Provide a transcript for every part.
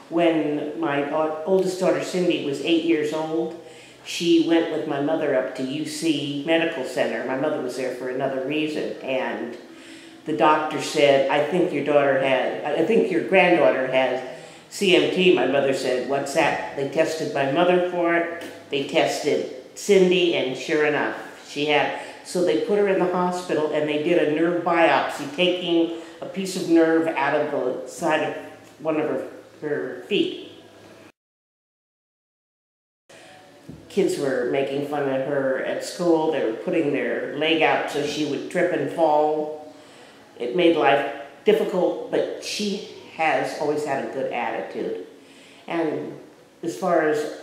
When my oldest daughter Cindy was 8 years old, she went with my mother up to UC Medical Center. My mother was there for another reason, and the doctor said, I think your granddaughter has CMT. My mother said, what's that? They tested my mother for it. They tested Cindy, and sure enough, she had. So they put her in the hospital and they did a nerve biopsy, taking a piece of nerve out of the side of one of her feet. Kids were making fun of her at school. They were putting their leg out so she would trip and fall. It made life difficult, but she has always had a good attitude. And as far as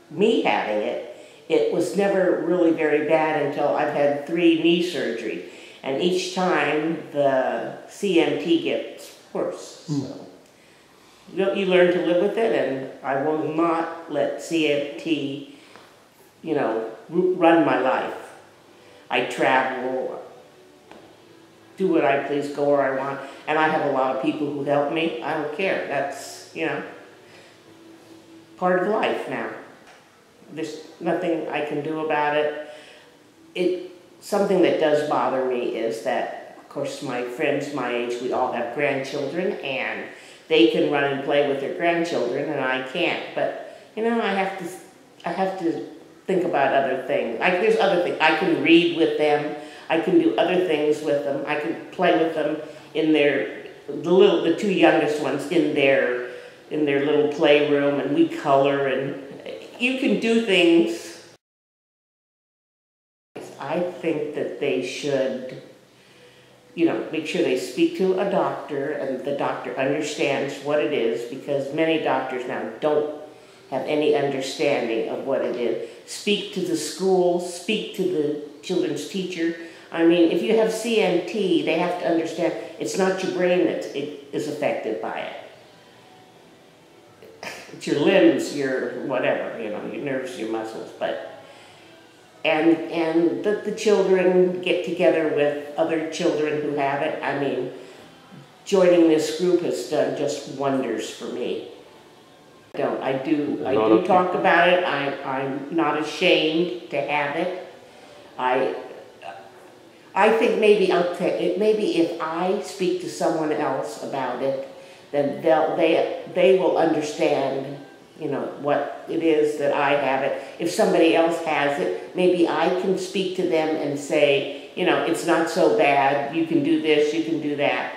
me having it, it was never really very bad until I've had 3 knee surgery. And each time the CMT gets worse. So you learn to live with it, and I will not let CMT, run my life. I travel, do what I please, go where I want, and I have a lot of people who help me. I don't care. That's, part of life now. There's nothing I can do about it. Something that does bother me is that, of course, my friends my age, we all have grandchildren, and they can run and play with their grandchildren, and I can't. But I have to think about other things. There's other things. I can read with them. I can do other things with them. I can play with them in the 2 youngest ones in their little playroom, and we color, and you can do things. I think that they should, make sure they speak to a doctor and the doctor understands what it is, because many doctors now don't have any understanding of what it is. Speak to the school, speak to the children's teacher. I mean, if you have CMT, they have to understand it's not your brain that is affected by it. It's your limbs, your whatever, your nerves, your muscles, and that the children get together with other children who have it. I mean, joining this group has done just wonders for me. I do talk about it. I'm not ashamed to have it. I think maybe if I speak to someone else about it, then they will understand, what it is that I have it. If somebody else has it, maybe I can speak to them and say, it's not so bad. You can do this, you can do that.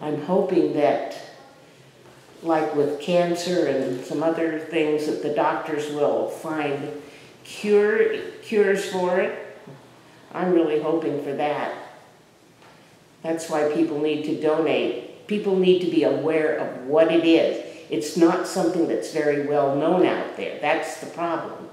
I'm hoping that, like with cancer and some other things, that the doctors will find cures for it. I'm really hoping for that. That's why people need to donate. People need to be aware of what it is. It's not something that's very well known out there. That's the problem.